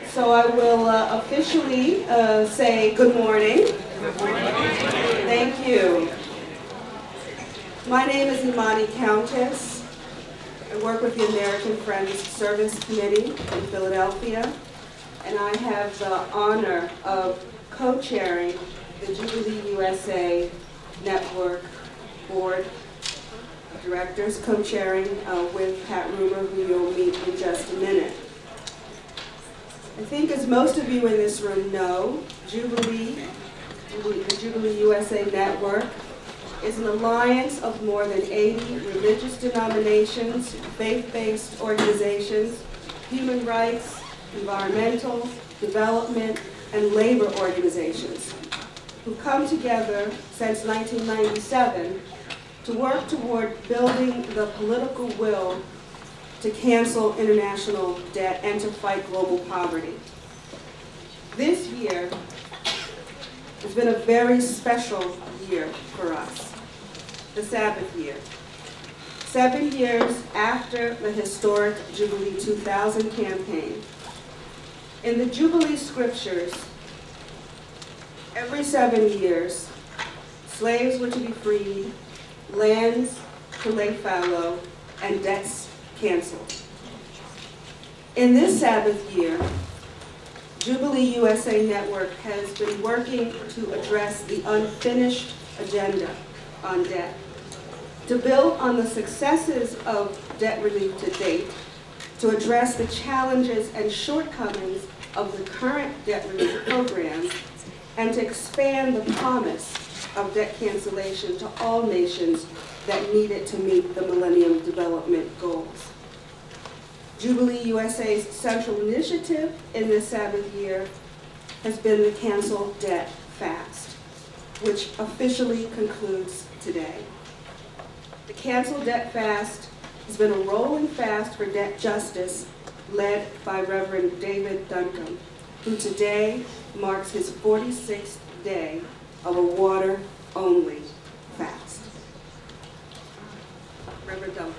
So I will officially say good morning. Good morning. Thank you. My name is Imani Countess. I work with the American Friends Service Committee in Philadelphia, and I have the honor of co-chairing the Jubilee USA Network Board of Directors, co-chairing with Pat Rumer, who you'll meet in just a minute. I think, as most of you in this room know, the Jubilee USA Network is an alliance of more than 80 religious denominations, faith-based organizations, human rights, environmental, development, and labor organizations who come together since 1997 to work toward building the political will to cancel international debt and to fight global poverty. This year has been a very special year for us, the Sabbath year. 7 years after the historic Jubilee 2000 campaign. In the Jubilee scriptures, every 7 years, slaves were to be freed, lands to lay fallow, and debts canceled. In this Sabbath year, Jubilee USA Network has been working to address the unfinished agenda on debt, to build on the successes of debt relief to date, to address the challenges and shortcomings of the current debt relief program, and to expand the promise of debt cancellation to all nations that need it to meet the Millennium Development Goals. Jubilee USA's central initiative in this Sabbath year has been the Cancel Debt Fast, which officially concludes today. The Cancel Debt Fast has been a rolling fast for debt justice led by Reverend David Duncombe, who today marks his 46th day of a water-only fast. Reverend Duncombe.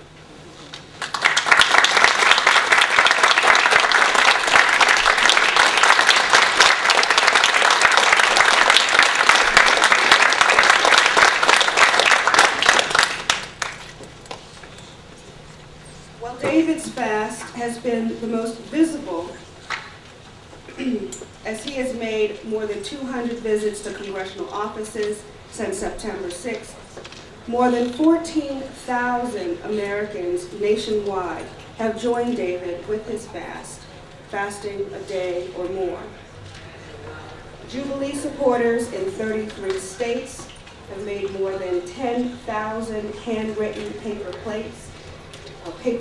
Well, David's fast has been the most visible as he has made more than 200 visits to congressional offices since September 6th. More than 14,000 Americans nationwide have joined David with his fast, fasting a day or more. Jubilee supporters in 33 states have made more than 10,000 handwritten paper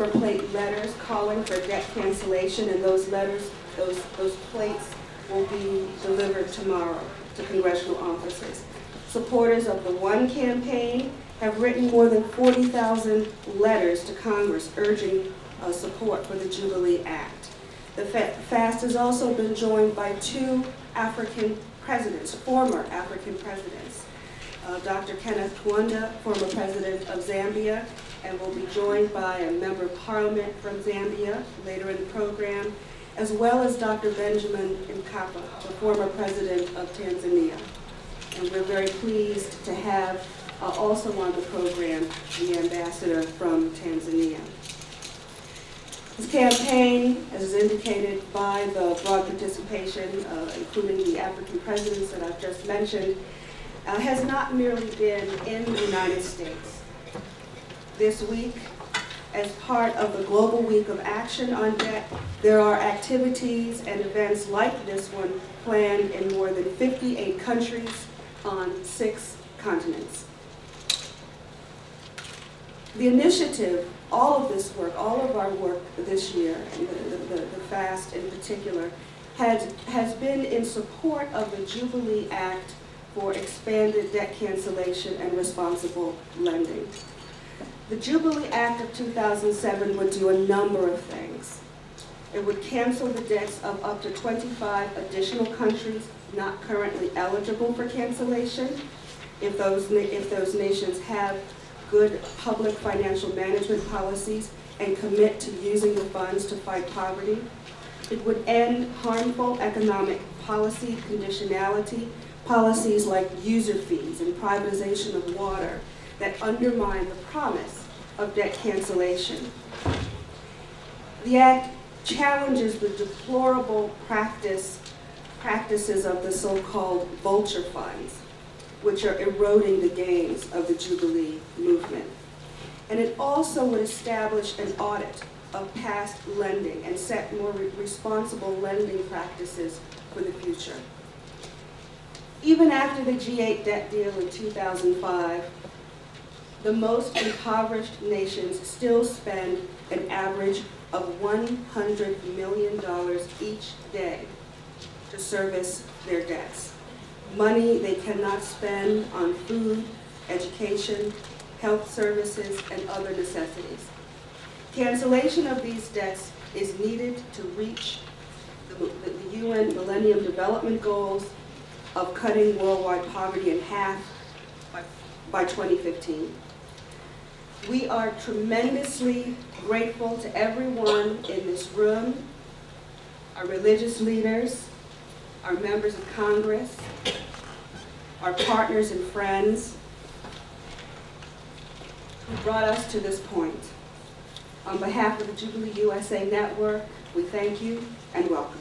plate letters calling for debt cancellation, and those letters, those plates will be delivered tomorrow to congressional offices. Supporters of the One campaign have written more than 40,000 letters to Congress urging support for the Jubilee Act. The fast has also been joined by 2 African presidents, former African presidents. Dr. Kenneth Kaunda, former president of Zambia, and will be joined by a member of parliament from Zambia later in the program, as well as Dr. Benjamin Mkapa, the former president of Tanzania. And we're very pleased to have also on the program the ambassador from Tanzania. This campaign, as is indicated by the broad participation, including the African presidents that I've just mentioned, has not merely been in the United States. This week, as part of the Global Week of Action on Debt, there are activities and events like this one planned in more than 58 countries on 6 continents. The initiative, all of this work, all of our work this year, and the fast in particular, has been in support of the Jubilee Act for expanded debt cancellation and responsible lending. The Jubilee Act of 2007 would do a number of things. It would cancel the debts of up to 25 additional countries not currently eligible for cancellation, if those nations have good public financial management policies and commit to using the funds to fight poverty. It would end harmful economic policy conditionality, policies like user fees and privatization of water that undermine the promise of debt cancellation. The Act challenges the deplorable practices of the so-called vulture funds, which are eroding the gains of the Jubilee movement. And it also would establish an audit of past lending and set more responsible lending practices for the future. Even after the G8 debt deal in 2005, the most impoverished nations still spend an average of $100 million each day to service their debts. Money they cannot spend on food, education, health services, and other necessities. Cancellation of these debts is needed to reach the UN Millennium Development Goals of cutting worldwide poverty in half by 2015. We are tremendously grateful to everyone in this room, our religious leaders, our members of Congress, our partners and friends who brought us to this point. On behalf of the Jubilee USA Network, we thank you and welcome.